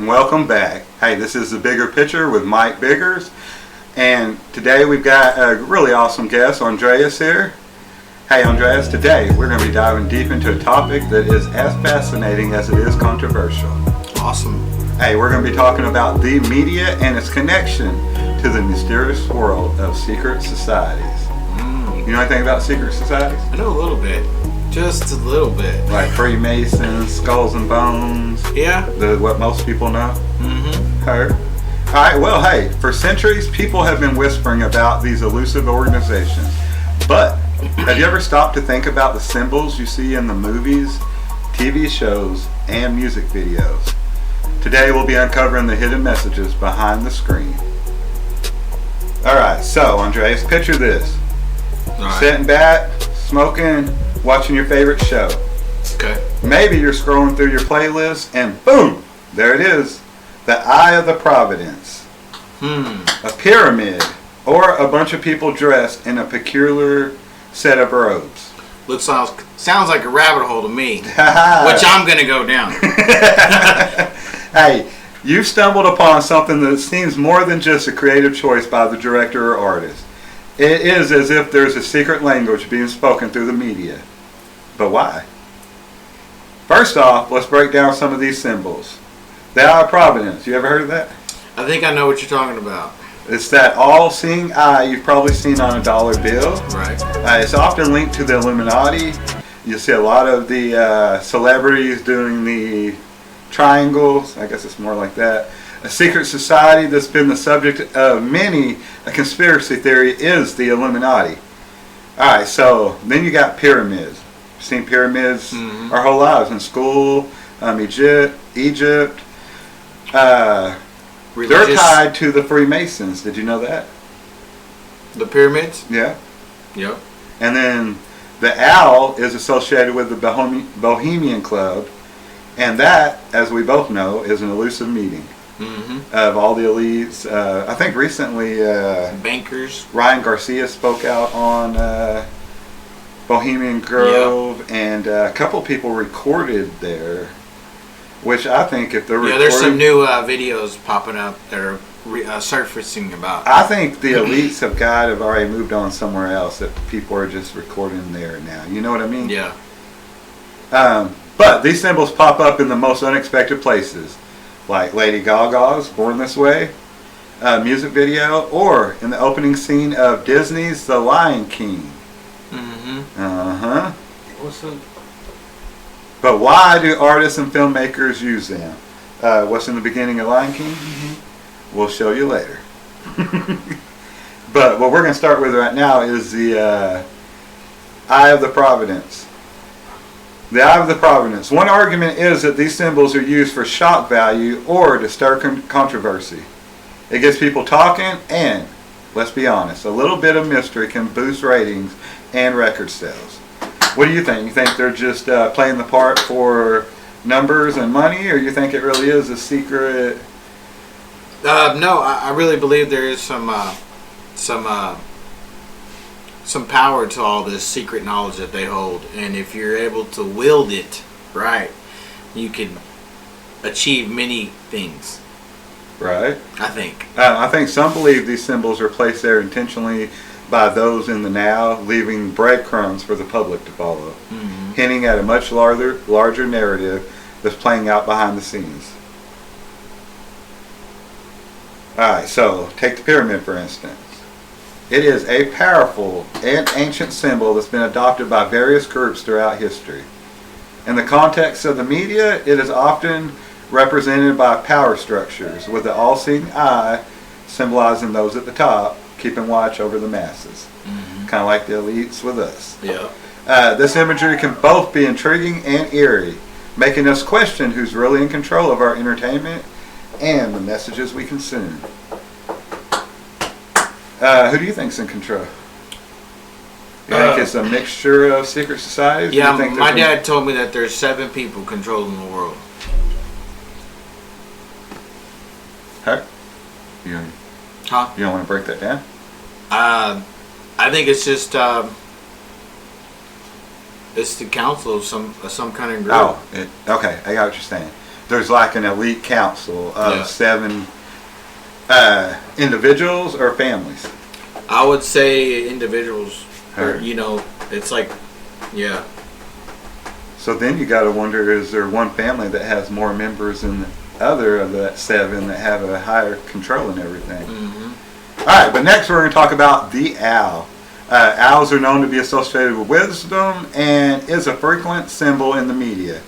and welcome back. Hey, this is The Bigger Picture with Mike Biggers, and today we've got a really awesome guest, Andreas, here. Hey Andreas, today we're going to be diving deep into a topic that is as fascinating as it is controversial. Awesome. Hey, we're going to be talking about the media and its connection to the mysterious world of secret societies. You know anything about secret societies? I know a little bit. Just a little bit. Like Freemasons, Skulls and Bones. Yeah. What most people know. Mm-hmm. Heard. All right, well, hey, for centuries, people have been whispering about these elusive organizations. But have you ever stopped to think about the symbols you see in the movies, TV shows, and music videos? Today, we'll be uncovering the hidden messages behind the screen. All right, so, Andreas, picture this. Right. Sitting back, smoking, watching your favorite show. Okay. Maybe you're scrolling through your playlist and boom, there it is. The Eye of the Providence. A pyramid, or a bunch of people dressed in a peculiar set of robes. Sounds like a rabbit hole to me, which I'm going to go down. Hey, you've stumbled upon something that seems more than just a creative choice by the director or artist. It is as if there's a secret language being spoken through the media. But why? First off, let's break down some of these symbols. The Eye of Providence. You ever heard of that? I think I know what you're talking about. It's that all-seeing eye you've probably seen on a dollar bill. Right. It's often linked to the Illuminati. You see a lot of the celebrities doing the triangles. I guess it's more like that. A secret society that's been the subject of many a conspiracy theory is the Illuminati. Alright, so then you got pyramids. You've seen pyramids our whole lives in school, Egypt. They're tied to the Freemasons. Did you know that? The pyramids? Yeah. Yep. And then the owl is associated with the Bohemian Club, and that, as we both know, is an elusive meeting of all the elites. I think recently bankers. Ryan Garcia spoke out on Bohemian Grove, and a couple people recorded there, which I think if they're recording... Yeah, there's some new videos popping up that are surfacing about. I think the elites have already moved on somewhere else, that people are just recording there now. You know what I mean? Yeah. But these symbols pop up in the most unexpected places, like Lady Gaga's Born This Way music video, or in the opening scene of Disney's The Lion King. What's up? But why do artists and filmmakers use them? What's in the beginning of Lion King? We'll show you later. But what we're going to start with right now is the Eye of the Providence. The Eye of the Providence. One argument is that these symbols are used for shock value or to stir controversy. It gets people talking, and, let's be honest, a little bit of mystery can boost ratings and record sales. What do you think? You think they're just playing the part for numbers and money, or you think it really is a secret? No, I really believe there is some power to all this secret knowledge that they hold, and if you're able to wield it right, you can achieve many things. Right. I think. I think some believe these symbols are placed there intentionally by those in the now, leaving breadcrumbs for the public to follow, hinting at a much larger narrative that's playing out behind the scenes. Alright, so take the pyramid for instance. It is a powerful and ancient symbol that's been adopted by various groups throughout history. In the context of the media, it is often represented by power structures, with the all-seeing eye symbolizing those at the top, keeping watch over the masses. Kind of like the elites with us. Yeah. This imagery can both be intriguing and eerie, making us question who's really in control of our entertainment and the messages we consume. Who do you think's in control? You think it's a mixture of secret societies? Yeah, my dad told me that there's 7 people controlling the world. Huh? You don't want to break that down? I think it's just it's the council of some kind of group. Oh, okay, I got what you're saying. there's like an elite council of Yeah. 7 individuals or families. I would say individuals. Or, Her. you know, it's like, yeah. So then you got to wonder, is there one family that has more members than the other of that 7 that have a higher control in everything? Mm-hmm. All right, but next we're going to talk about the owl. Owls are known to be associated with wisdom and is a frequent symbol in the media.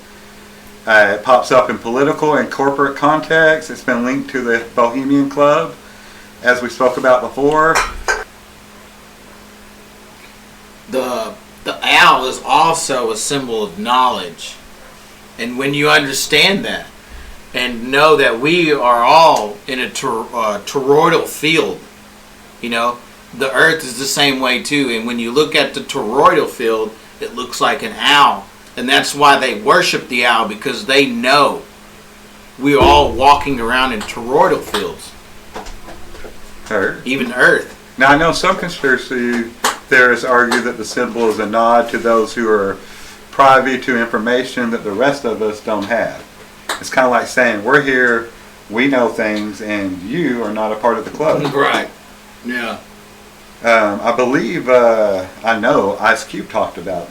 It pops up in political and corporate contexts. It's been linked to the Bohemian Club, as we spoke about before. The owl is also a symbol of knowledge. And when you understand that and know that we are all in a toroidal field, you know, the earth is the same way too. And when you look at the toroidal field, it looks like an owl. And that's why they worship the owl, because they know we're all walking around in toroidal fields. Heard. Even the earth. Now I know some conspiracy theorists argue that the symbol is a nod to those who are privy to information that the rest of us don't have. It's kind of like saying, we're here, we know things, and you are not a part of the club. Right. Yeah. I believe, I know Ice Cube talked about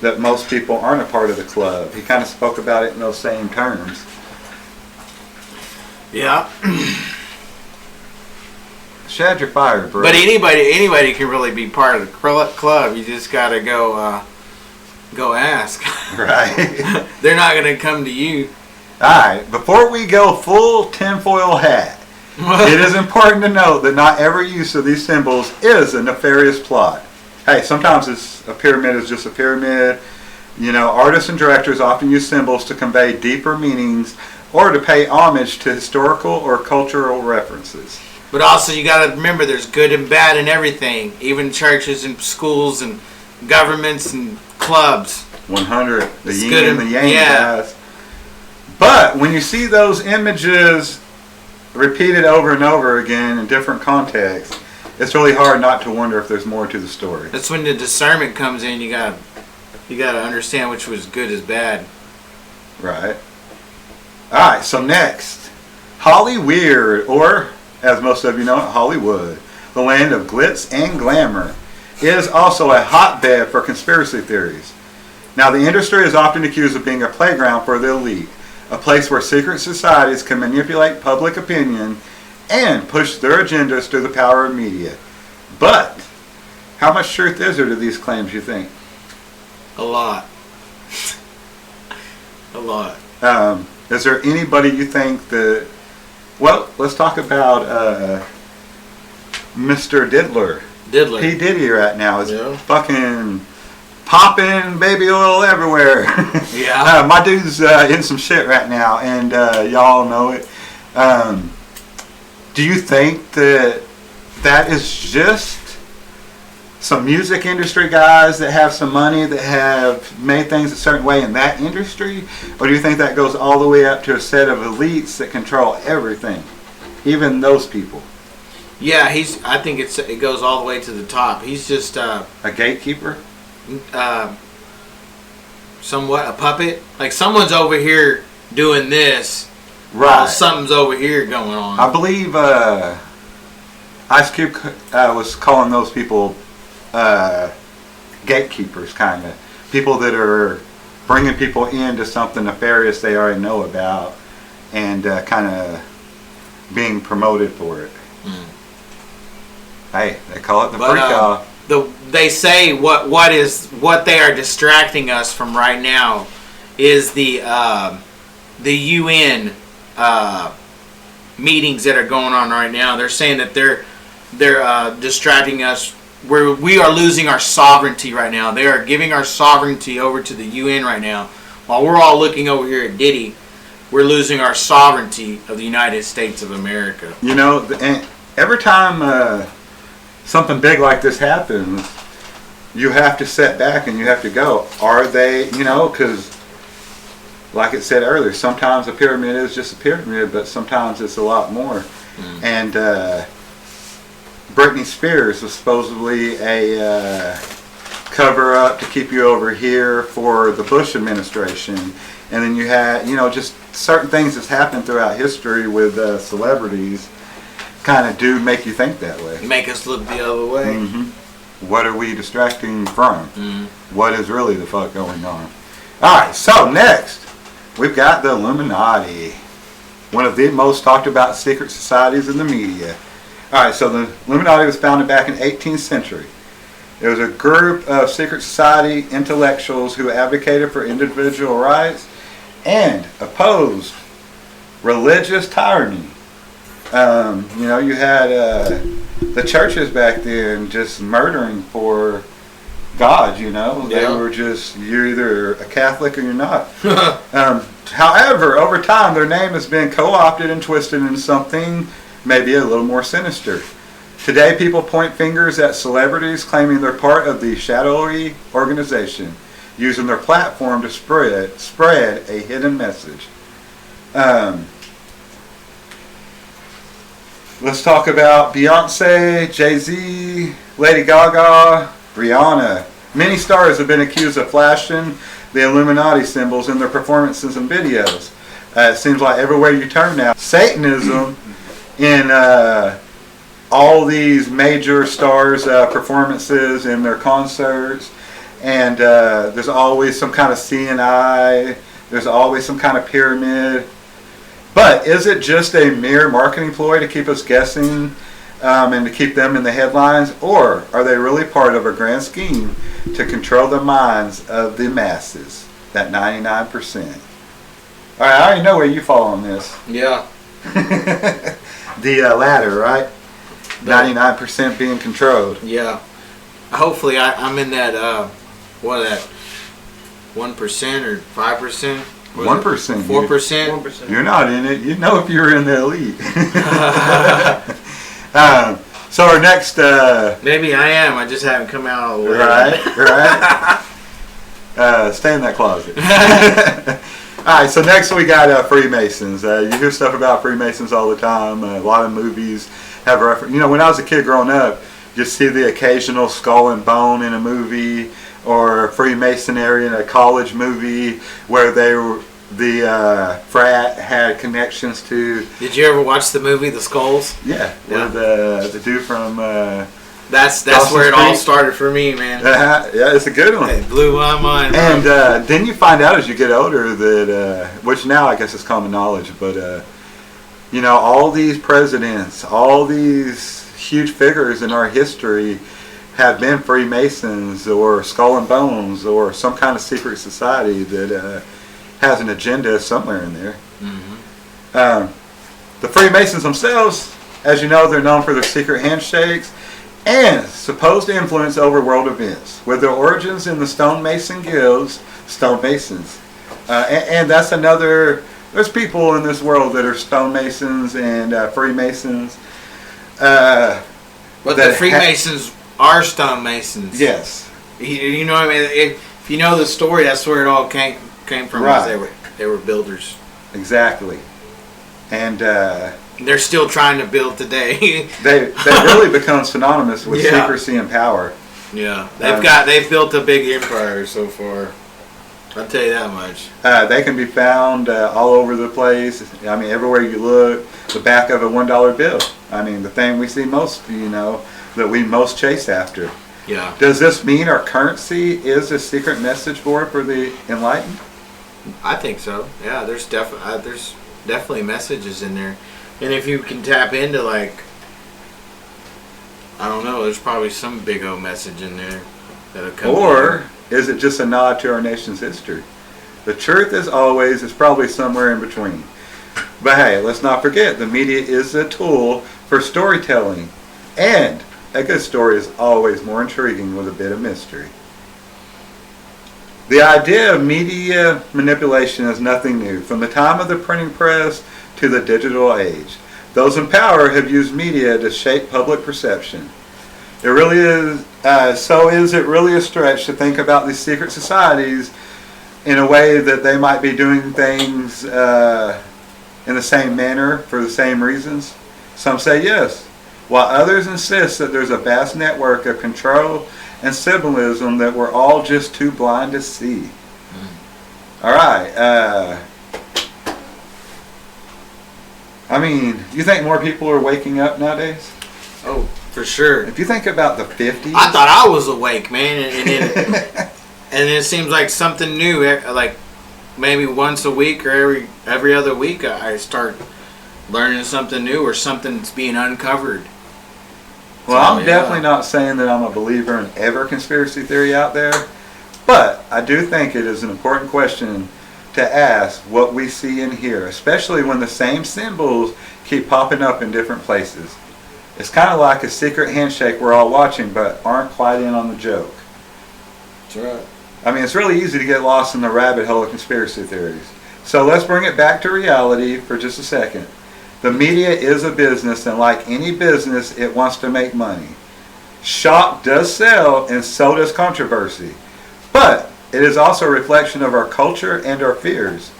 that most people aren't a part of the club. He kind of spoke about it in those same terms. Yeah. Shad your fire, bro. But anybody can really be part of the club. You just gotta go ask. Right. They're not gonna come to you. Alright, before we go full tinfoil hat, it is important to note that not every use of these symbols is a nefarious plot. Hey, sometimes a pyramid is just a pyramid. You know, artists and directors often use symbols to convey deeper meanings or to pay homage to historical or cultural references. But also you gotta remember there's good and bad in everything. Even churches and schools and governments and clubs. 100. The It's yin good and the and- yang, yeah. guys. But when you see those images repeated over and over again in different contexts, it's really hard not to wonder if there's more to the story. That's when the discernment comes in. You gotta understand which was good is bad. Right. Alright, so next, Hollyweird, or as most of you know it, Hollywood, the land of glitz and glamour, is also a hotbed for conspiracy theories. Now, the industry is often accused of being a playground for the elite, a place where secret societies can manipulate public opinion and push their agendas through the power of media. But how much truth is there to these claims, you think? A lot. A lot. Is there anybody you think that... Well, let's talk about Mr. Diddler. Diddler. P. Diddy right now is Yeah. fucking popping baby oil everywhere. Yeah. My dude's in some shit right now, and y'all know it. Do you think that is just some music industry guys that have some money that have made things a certain way in that industry? Or do you think that goes all the way up to a set of elites that control everything? Even those people. Yeah, I think it goes all the way to the top. He's just A gatekeeper? somewhat a puppet. Like someone's over here doing this. Right. While something's over here going on. I believe Ice Cube was calling those people gatekeepers, kind of. People that are bringing people into something nefarious they already know about and kind of being promoted for it. Mm. Hey, they call it the But, freak off. They say what they are distracting us from right now is the UN meetings that are going on right now. They're saying that they're distracting us where we are losing our sovereignty right now. They are giving our sovereignty over to the UN right now. While we're all looking over here at Diddy, we're losing our sovereignty of the United States of America. You know, and every time something big like this happens, you have to sit back and you have to go, are they, you know, because like it said earlier, sometimes a pyramid is just a pyramid, but sometimes it's a lot more. Mm. And Britney Spears was supposedly a cover-up to keep you over here for the Bush administration. And then you had, you know, just certain things that's happened throughout history with celebrities kind of do make you think that way. Make us look the other way. What are we distracting from? What is really the fuck going on? Alright, so next, we've got the Illuminati. One of the most talked about secret societies in the media. Alright, so the Illuminati was founded back in the 18th century. It was a group of secret society intellectuals who advocated for individual rights and opposed religious tyranny. You had the churches back then just murdering for God, They were just, you're either a Catholic or you're not. However, over time, their name has been co-opted and twisted into something maybe a little more sinister. Today, people point fingers at celebrities claiming they're part of the shadowy organization, using their platform to spread a hidden message. Let's talk about Beyonce, Jay-Z, Lady Gaga, Rihanna. Many stars have been accused of flashing the Illuminati symbols in their performances and videos. It seems like everywhere you turn now, Satanism in all these major stars' performances in their concerts, and there's always some kind of CNI, there's always some kind of pyramid. But is it just a mere marketing ploy to keep us guessing and to keep them in the headlines, or are they really part of a grand scheme to control the minds of the masses, that 99%? All right, I already know where you fall on this. Yeah. The latter, right? 99% being controlled. Yeah. Hopefully I'm in that, 1% or 5%? 1%. 4%? You're not in it. You know if you're in the elite. So our next... maybe I am. I just haven't come out all the way. Right. Stay in that closet. Alright, so next we got Freemasons. You hear stuff about Freemasons all the time. A lot of movies have reference. When I was a kid growing up, you see the occasional skull and bone in a movie, or Freemasonry in a college movie where the frat had connections to. Did you ever watch the movie The Skulls? Yeah. With the dude from. That's where it all started for me, man. Yeah, it's a good one. It blew my mind. And then you find out as you get older that, which now I guess is common knowledge, but all these presidents, all these huge figures in our history have been Freemasons or Skull and Bones or some kind of secret society that has an agenda somewhere in there. The Freemasons themselves, as you know, they're known for their secret handshakes and supposed influence over world events, with their origins in the stonemason guilds, stonemasons. And that's another, there's people in this world that are stonemasons and Freemasons. But the Freemasons are stonemasons. Yes. You know what I mean? If you know the story, that's where it all came from. Right. They were builders. Exactly. And they're still trying to build today. they really become synonymous with secrecy and power. Yeah. They've built a big empire so far. I'll tell you that much. They can be found all over the place. I mean, everywhere you look, the back of a $1 bill. I mean, the thing we see most, that we most chase after. Yeah. Does this mean our currency is a secret message board for the enlightened? I think so. Yeah, there's definitely messages in there. And if you can tap into, I don't know, there's probably some big old message in there that'll come. Or is it just a nod to our nation's history? The truth, as always, is probably somewhere in between. But hey, let's not forget, the media is a tool for storytelling. And a good story is always more intriguing with a bit of mystery. The idea of media manipulation is nothing new. From the time of the printing press to the digital age, those in power have used media to shape public perception. It really is. So is it really a stretch to think about these secret societies in a way that they might be doing things in the same manner for the same reasons? Some say yes, while others insist that there's a vast network of control and symbolism that we're all just too blind to see. All right. I mean, you think more people are waking up nowadays? Oh, for sure. If you think about the 50s. I thought I was awake, man, and it seems like something new. Like maybe once a week or every other week, I start learning something new or something's being uncovered. Well, I'm definitely not saying that I'm a believer in every conspiracy theory out there, but I do think it is an important question to ask what we see and hear, especially when the same symbols keep popping up in different places. It's kind of like a secret handshake we're all watching but aren't quite in on the joke. That's right. I mean, it's really easy to get lost in the rabbit hole of conspiracy theories. So let's bring it back to reality for just a second. The media is a business, and like any business, it wants to make money. Shock does sell, and so does controversy. But it is also a reflection of our culture and our fears.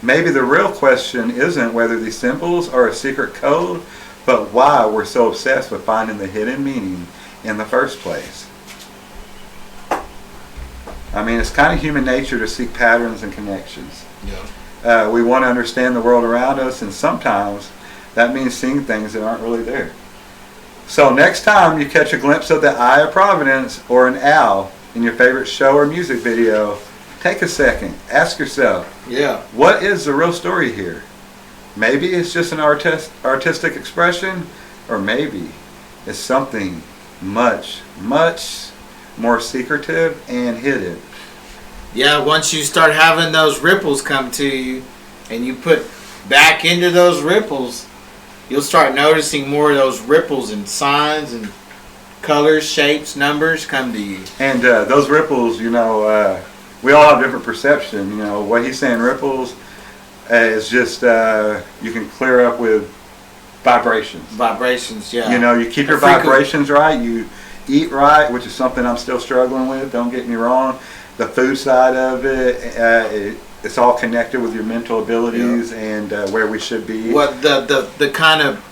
Maybe the real question isn't whether these symbols are a secret code, but why we're so obsessed with finding the hidden meaning in the first place. I mean, it's kind of human nature to seek patterns and connections. Yeah. We want to understand the world around us, and sometimes that means seeing things that aren't really there. So next time you catch a glimpse of the Eye of Providence or an owl in your favorite show or music video, take a second, ask yourself, what is the real story here? Maybe it's just an artistic expression, or maybe it's something much, much more secretive and hidden. Yeah, once you start having those ripples come to you and you put back into those ripples, you'll start noticing more of those ripples and signs and colors, shapes, numbers come to you. And those ripples, we all have different perception. You know, what he's saying ripples is just, you can clear up with vibrations. Vibrations, yeah. You know, you keep your vibrations right, you eat right, which is something I'm still struggling with, don't get me wrong. The food side of it, it's all connected with your mental abilities and where we should be. What the kind of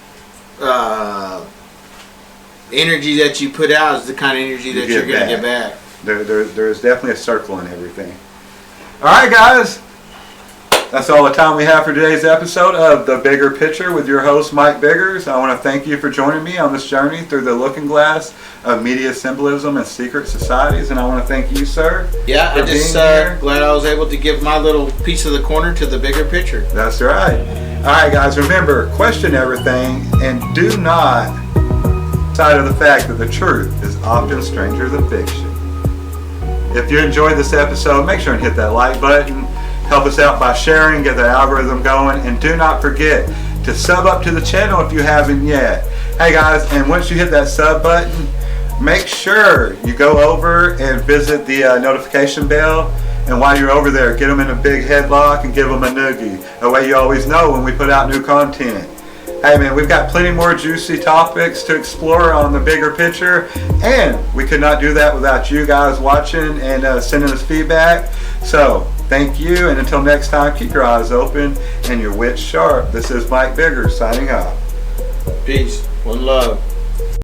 energy that you put out is the kind of energy that you're going to get back. There's definitely a circle in everything. All right, guys. That's all the time we have for today's episode of The Bigger Picture with your host, Mike Biggers. I want to thank you for joining me on this journey through the looking glass of media symbolism and secret societies. And I want to thank you, sir. Yeah, I'm just glad I was able to give my little piece of the corner to the bigger picture. That's right. All right, guys, remember, question everything and do not side of the fact that the truth is often stranger than fiction. If you enjoyed this episode, make sure and hit that like button. Help us out by sharing, get the algorithm going, and do not forget to sub up to the channel if you haven't yet. Hey guys, and once you hit that sub button, make sure you go over and visit the notification bell, and while you're over there, get them in a big headlock and give them a noogie. That way you always know when we put out new content. Hey man, we've got plenty more juicy topics to explore on The Bigger Picture, and we could not do that without you guys watching and sending us feedback. So, thank you, and until next time, keep your eyes open and your wits sharp. This is Mike Biggers signing off. Peace. One love.